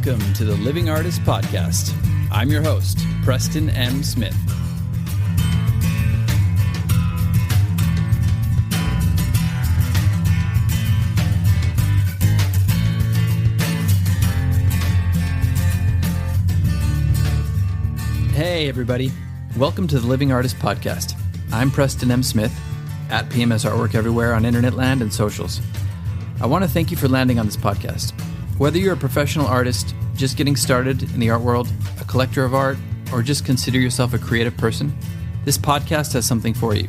Welcome to the Living Artist Podcast. I'm your host, Preston M. Smith. Hey, everybody. Welcome to the Living Artist Podcast. I'm Preston M. Smith, at PMS Artwork everywhere on internet land and socials. I want to thank you for landing on this podcast. Whether you're a professional artist, just getting started in the art world, a collector of art, or just consider yourself a creative person, this podcast has something for you.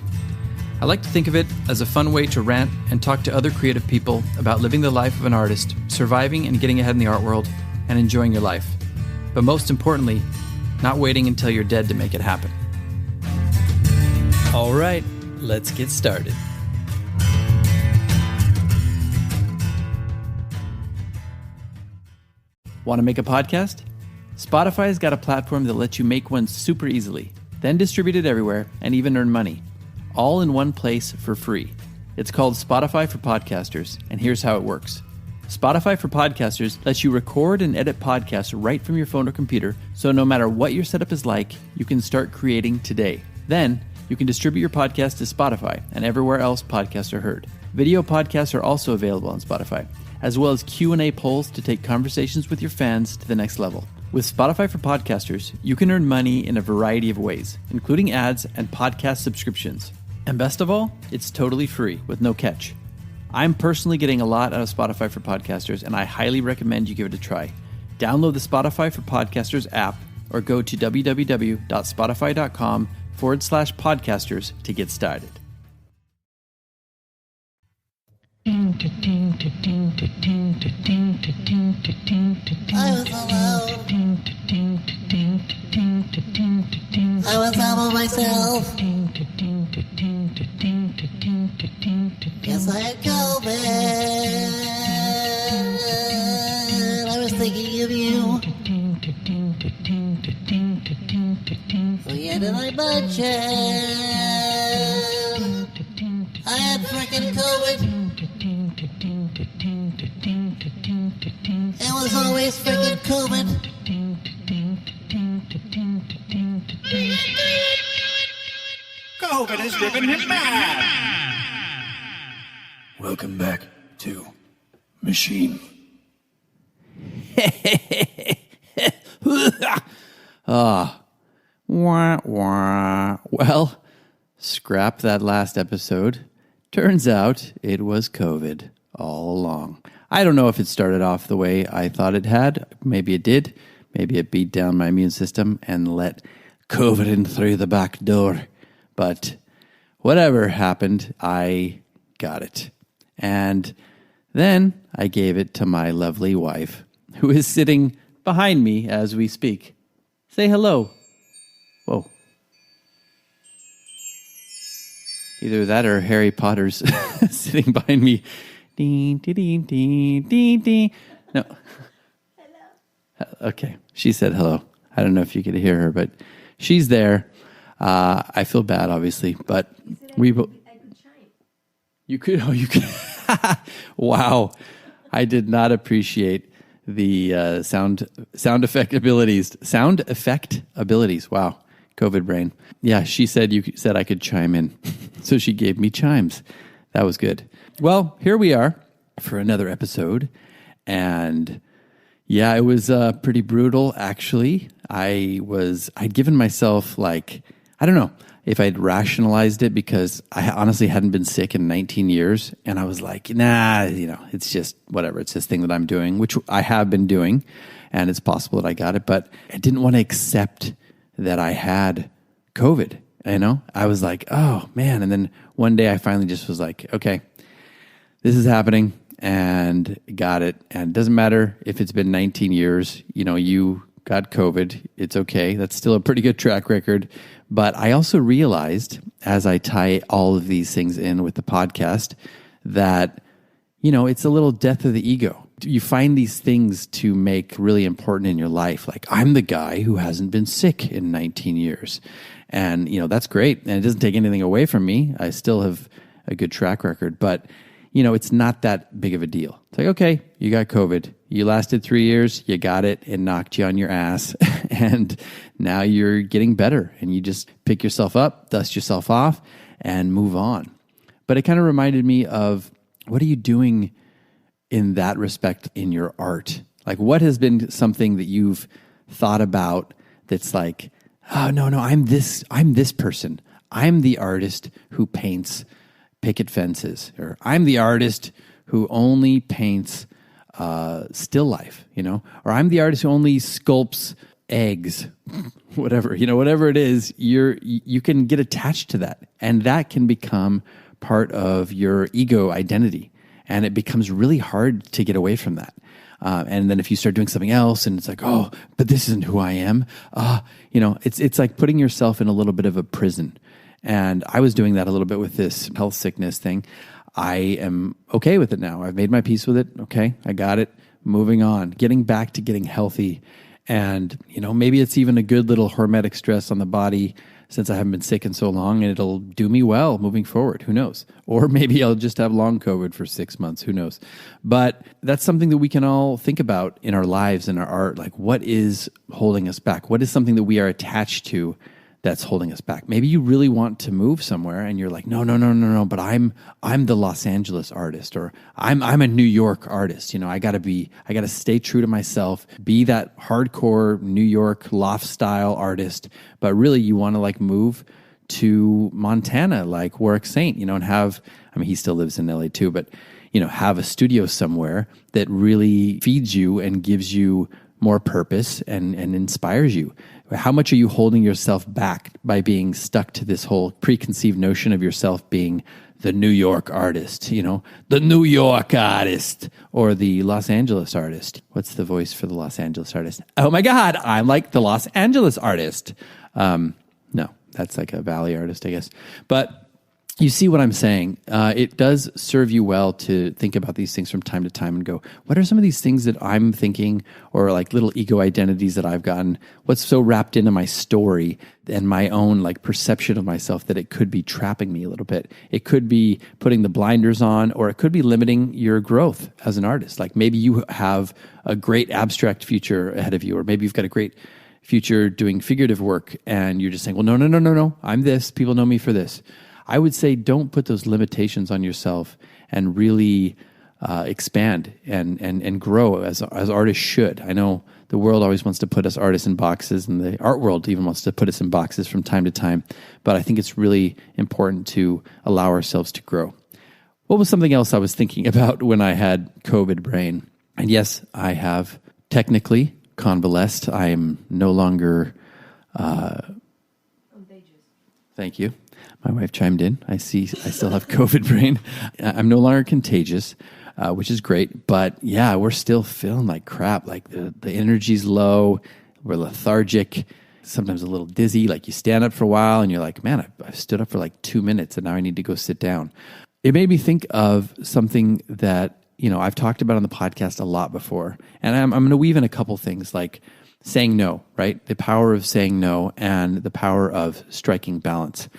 I like to think of it as a fun way to rant and talk to other creative people about living the life of an artist, surviving and getting ahead in the art world, and enjoying your life. But most importantly, not waiting until you're dead to make it happen. All right, let's get started. Want to make a podcast? Spotify's got a platform that lets you make one super easily, then distribute it everywhere and even earn money, all in one place for free. It's called Spotify for Podcasters, and here's how it works. Spotify for Podcasters lets you record and edit podcasts right from your phone or computer, so no matter what your setup is like, you can start creating today. Then, you can distribute your podcast to Spotify and everywhere else podcasts are heard. Video podcasts are also available on Spotify, as well as Q&A polls to take conversations with your fans to the next level. With Spotify for Podcasters, you can earn money in a variety of ways, including ads and podcast subscriptions. And best of all, it's totally free with no catch. I'm personally getting a lot out of Spotify for Podcasters, and I highly recommend you give it a try. Download the Spotify for Podcasters app or go to www.spotify.com/podcasters to get started. I was all by myself. Yes, I had COVID. I was thinking of you. Forget I mentioned I had frickin' COVID. It was always frickin' COVID. COVID has driven him mad. Welcome back to Machine. Wah, wah. Well, scrap that last episode. Turns out it was COVID all along. I don't know if it started off the way I thought it had. Maybe it did. Maybe it beat down my immune system and let COVID in through the back door. But whatever happened, I got it. And then I gave it to my lovely wife, who is sitting behind me as we speak. Say hello. Whoa. Either that or Harry Potter's sitting behind me. Ding, ding, ding, ding, ding, ding. No. Hello. Okay. She said hello. I don't know if you could hear her, but she's there. I feel bad, obviously, but I could chime. You could. Oh, you could. Wow. I did not appreciate the sound effect abilities. Sound effect abilities. Wow. COVID brain. Yeah, she said you said I could chime in. So she gave me chimes. That was good. Well, here we are for another episode. And yeah, it was pretty brutal, actually. I'd given myself I don't know if I'd rationalized it because I honestly hadn't been sick in 19 years. And I was like, nah, it's just whatever. It's this thing that I'm doing, which I have been doing. And it's possible that I got it. But I didn't want to accept that I had COVID. I was like, oh man. And then one day I finally just was like, okay, this is happening and got it. And it doesn't matter if it's been 19 years, you got COVID. It's okay. That's still a pretty good track record. But I also realized as I tie all of these things in with the podcast that, it's a little death of the ego. You find these things to make really important in your life. Like, I'm the guy who hasn't been sick in 19 years. And, that's great. And it doesn't take anything away from me. I still have a good track record. But, it's not that big of a deal. It's like, okay, you got COVID. You lasted 3 years. You got it. It knocked you on your ass. And now you're getting better. And you just pick yourself up, dust yourself off, and move on. But it kind of reminded me of, what are you doing in that respect in your art? Like, what has been something that you've thought about that's like, oh, no, I'm this person. I'm the artist who paints picket fences, or I'm the artist who only paints still life, or I'm the artist who only sculpts eggs, whatever it is. You can get attached to that, and that can become part of your ego identity, and it becomes really hard to get away from that. And then if you start doing something else, and it's like, oh, but this isn't who I am. It's like putting yourself in a little bit of a prison. And I was doing that a little bit with this health sickness thing. I am okay with it now. I've made my peace with it. Okay, I got it. Moving on, getting back to getting healthy. And, maybe it's even a good little hormetic stress on the body since I haven't been sick in so long, and it'll do me well moving forward. Who knows? Or maybe I'll just have long COVID for 6 months. Who knows? But that's something that we can all think about in our lives, in our art. Like, what is holding us back? What is something that we are attached to that's holding us back? Maybe you really want to move somewhere and you're like, no, but I'm the Los Angeles artist, or I'm a New York artist. I got to stay true to myself, be that hardcore New York loft style artist. But really you want to like move to Montana, like Warwick Saint, and have, he still lives in LA too, but have a studio somewhere that really feeds you and gives you more purpose and inspires you. How much are you holding yourself back by being stuck to this whole preconceived notion of yourself being the New York artist, the New York artist, or the Los Angeles artist? What's the voice for the Los Angeles artist? Oh my God, I'm like the Los Angeles artist. No, that's like a Valley artist, I guess. But you see what I'm saying? It does serve you well to think about these things from time to time and go, what are some of these things that I'm thinking, or like little ego identities that I've gotten? What's so wrapped into my story and my own like perception of myself that it could be trapping me a little bit? It could be putting the blinders on, or it could be limiting your growth as an artist. Like maybe you have a great abstract future ahead of you, or maybe you've got a great future doing figurative work and you're just saying, well, no, I'm this. People know me for this. I would say don't put those limitations on yourself, and really expand and grow as artists should. I know the world always wants to put us artists in boxes, and the art world even wants to put us in boxes from time to time. But I think it's really important to allow ourselves to grow. What was something else I was thinking about when I had COVID brain? And yes, I have technically convalesced. I am no longer... Thank you. My wife chimed in. I still have COVID brain. I'm no longer contagious, which is great. But yeah, we're still feeling like crap. Like the energy's low. We're lethargic, sometimes a little dizzy. Like you stand up for a while and you're like, man, I've stood up for like 2 minutes and now I need to go sit down. It made me think of something that, I've talked about on the podcast a lot before. And I'm going to weave in a couple things like saying no, right? The power of saying no and the power of striking balance.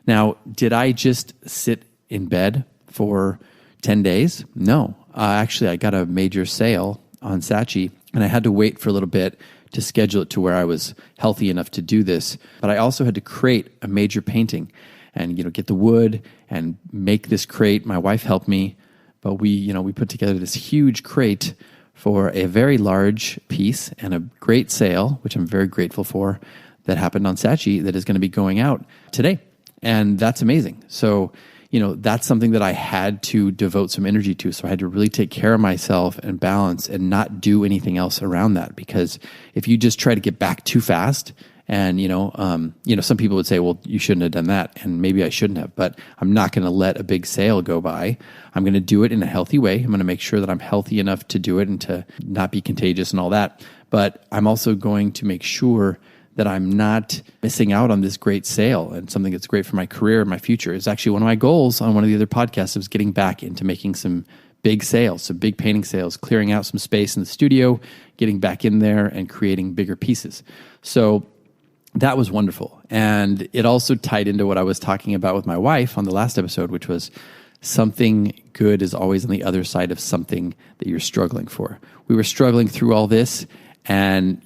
Now, did I just sit in bed for 10 days? No. Actually, I got a major sale on Saatchi, and I had to wait for a little bit to schedule it to where I was healthy enough to do this. But I also had to create a major painting and, get the wood and make this crate. My wife helped me, but we put together this huge crate for a very large piece and a great sale, which I'm very grateful for, that happened on Saatchi that is going to be going out today. And that's amazing. So, that's something that I had to devote some energy to. So I had to really take care of myself and balance and not do anything else around that. Because if you just try to get back too fast and, some people would say, well, you shouldn't have done that. And maybe I shouldn't have, but I'm not going to let a big sale go by. I'm going to do it in a healthy way. I'm going to make sure that I'm healthy enough to do it and to not be contagious and all that. But I'm also going to make sure that I'm not missing out on this great sale and something that's great for my career and my future. Is actually one of my goals on one of the other podcasts was getting back into making some big sales, some big painting sales, clearing out some space in the studio, getting back in there and creating bigger pieces. So that was wonderful. And it also tied into what I was talking about with my wife on the last episode, which was something good is always on the other side of something that you're struggling for. We were struggling through all this, and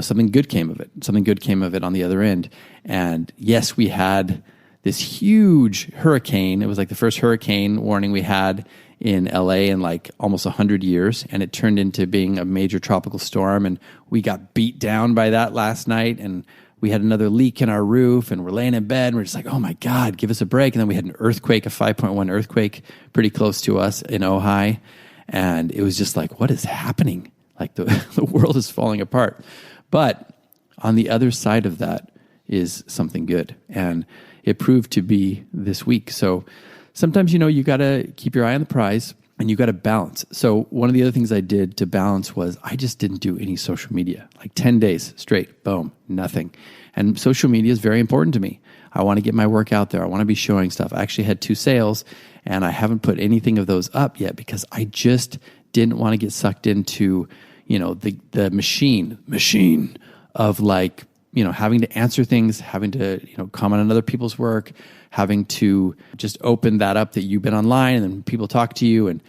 something good came of it. Something good came of it on the other end. And yes, we had this huge hurricane. It was like the first hurricane warning we had in LA in like almost 100 years, and it turned into being a major tropical storm, and we got beat down by that last night, and we had another leak in our roof, and we're laying in bed, and we're just like, oh my God, give us a break. And then we had an earthquake, a 5.1 earthquake pretty close to us in Ojai, and it was just like, what is happening? Like the world is falling apart. But on the other side of that is something good, and it proved to be this week. So sometimes, you got to keep your eye on the prize, and you got to balance. So one of the other things I did to balance was I just didn't do any social media, like 10 days straight, boom, nothing. And social media is very important to me. I want to get my work out there. I want to be showing stuff. I actually had 2 sales, and I haven't put anything of those up yet because I just didn't want to get sucked into, the machine of like, having to answer things, having to, comment on other people's work, having to just open that up that you've been online and then people talk to you, and,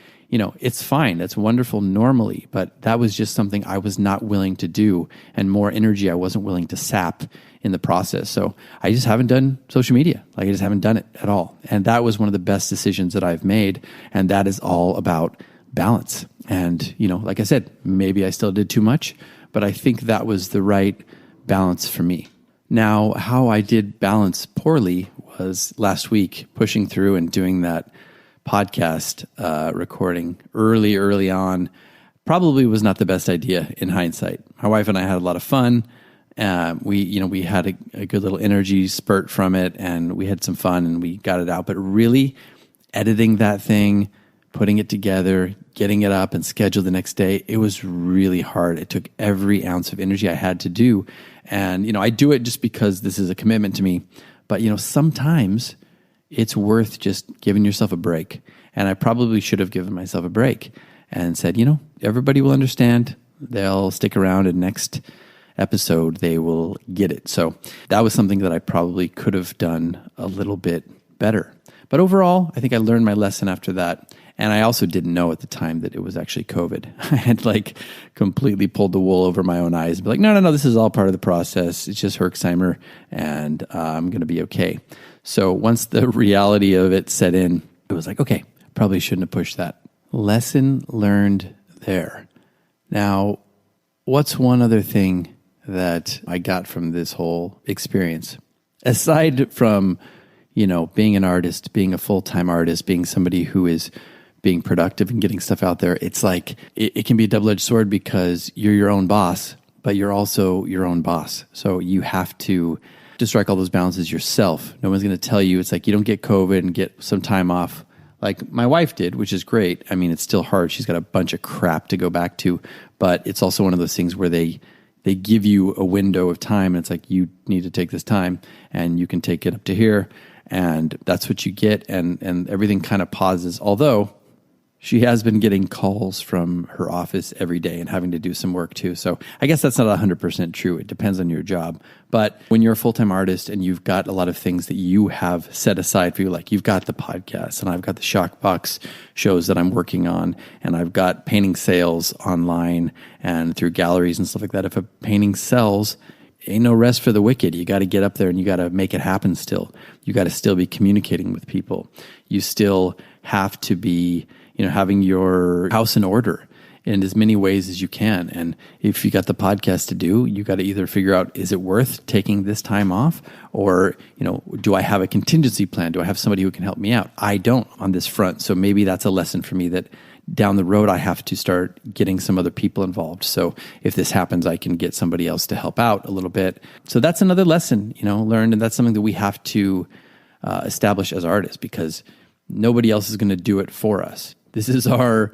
it's fine. That's wonderful normally, but that was just something I was not willing to do, and more energy I wasn't willing to sap in the process. So I just haven't done social media. Like I just haven't done it at all. And that was one of the best decisions that I've made. And that is all about balance. And, like I said, maybe I still did too much, but I think that was the right balance for me. Now, how I did balance poorly was last week pushing through and doing that podcast recording early on. Probably was not the best idea in hindsight. My wife and I had a lot of fun. We had a good little energy spurt from it, and we had some fun, and we got it out. But really editing that thing, putting it together, getting it up and scheduled the next day, it was really hard. It took every ounce of energy I had to do. And, I do it just because this is a commitment to me. But, sometimes it's worth just giving yourself a break. And I probably should have given myself a break and said, everybody will understand. They'll stick around, and next episode they will get it. So that was something that I probably could have done a little bit better. But overall, I think I learned my lesson after that. And I also didn't know at the time that it was actually COVID. I had completely pulled the wool over my own eyes and be like, no, this is all part of the process. It's just Herxheimer, and I'm going to be okay. So once the reality of it set in, it was like, okay, probably shouldn't have pushed that. Lesson learned there. Now, what's one other thing that I got from this whole experience? Aside from, being an artist, being a full-time artist, being somebody who is being productive and getting stuff out there, it's like, it can be a double-edged sword because you're your own boss, but you're also your own boss. So you have to strike all those balances yourself. No one's going to tell you. It's like you don't get COVID and get some time off like my wife did, which is great. I mean, it's still hard. She's got a bunch of crap to go back to, but it's also one of those things where they give you a window of time, and it's like, you need to take this time, and you can take it up to here, and that's what you get, and everything kind of pauses. Although she has been getting calls from her office every day and having to do some work too. So I guess that's not 100% true. It depends on your job. But when you're a full-time artist and you've got a lot of things that you have set aside for you, like you've got the podcast, and I've got the Shockbox shows that I'm working on, and I've got painting sales online and through galleries and stuff like that. If a painting sells, ain't no rest for the wicked. You got to get up there and you got to make it happen still. You got to still be communicating with people. You still have to be, having your house in order in as many ways as you can. And if you got the podcast to do, you got to either figure out, is it worth taking this time off? Or, do I have a contingency plan? Do I have somebody who can help me out? I don't on this front. So maybe that's a lesson for me that down the road, I have to start getting some other people involved. So if this happens, I can get somebody else to help out a little bit. So that's another lesson, learned. And that's something that we have to establish as artists, because nobody else is going to do it for us. This is our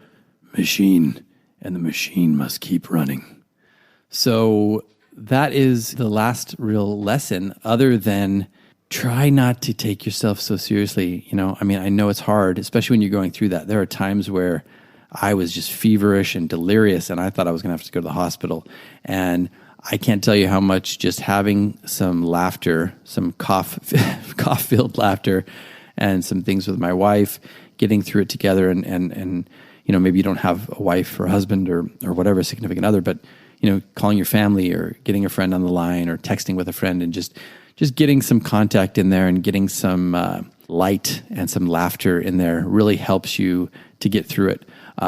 machine, and the machine must keep running. So that is the last real lesson, other than try not to take yourself so seriously. I know it's hard, especially when you're going through that. There are times where I was just feverish and delirious, and I thought I was going to have to go to the hospital. And I can't tell you how much just having some laughter, some cough-filled laughter, and some things with my wife, getting through it together. And maybe you don't have a wife or husband or whatever, significant other, but, calling your family or getting a friend on the line or texting with a friend and just getting some contact in there and getting some light and some laughter in there really helps you to get through it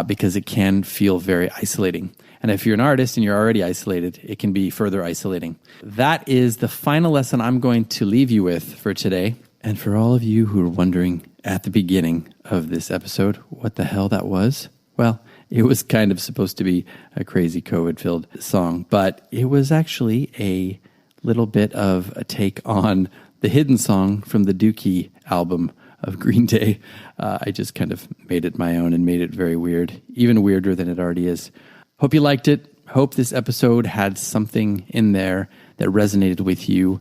because it can feel very isolating. And if you're an artist and you're already isolated, it can be further isolating. That is the final lesson I'm going to leave you with for today. And for all of you who are wondering at the beginning of this episode what the hell that was, well, it was kind of supposed to be a crazy COVID-filled song, but it was actually a little bit of a take on the hidden song from the Dookie album of Green Day. I just kind of made it my own and made it very weird, even weirder than it already is. Hope you liked it. Hope this episode had something in there that resonated with you.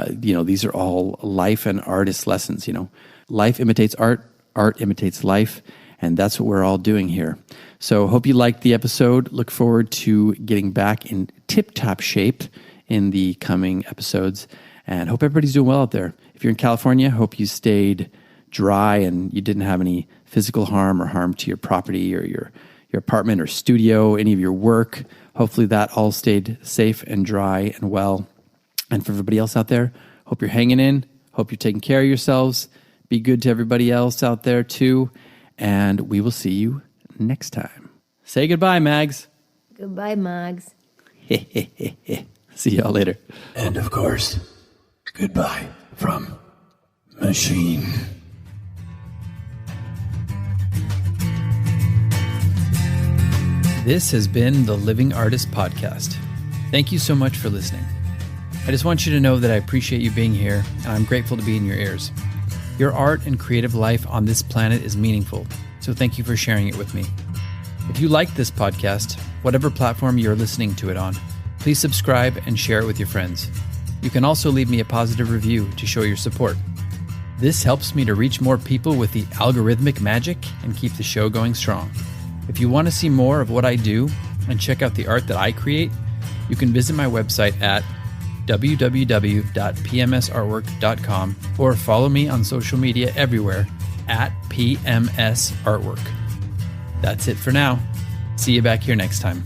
These are all life and artist lessons. Life imitates art, art imitates life, and that's what we're all doing here. So hope you liked the episode. Look forward to getting back in tip-top shape in the coming episodes, and hope everybody's doing well out there. If you're in California, hope you stayed dry and you didn't have any physical harm or harm to your property or your apartment or studio, any of your work. Hopefully that all stayed safe and dry and well. And for everybody else out there, hope you're hanging in. Hope you're taking care of yourselves. Be good to everybody else out there too. And we will see you next time. Say goodbye, Mags. Goodbye, Mags. See y'all later. And of course, goodbye from Machine. This has been the Living Artist Podcast. Thank you so much for listening. I just want you to know that I appreciate you being here, and I'm grateful to be in your ears. Your art and creative life on this planet is meaningful, so thank you for sharing it with me. If you like this podcast, whatever platform you're listening to it on, please subscribe and share it with your friends. You can also leave me a positive review to show your support. This helps me to reach more people with the algorithmic magic and keep the show going strong. If you want to see more of what I do and check out the art that I create, you can visit my website at www.pmsartwork.com or follow me on social media everywhere at PMS Artwork. That's it for now. See you back here next time.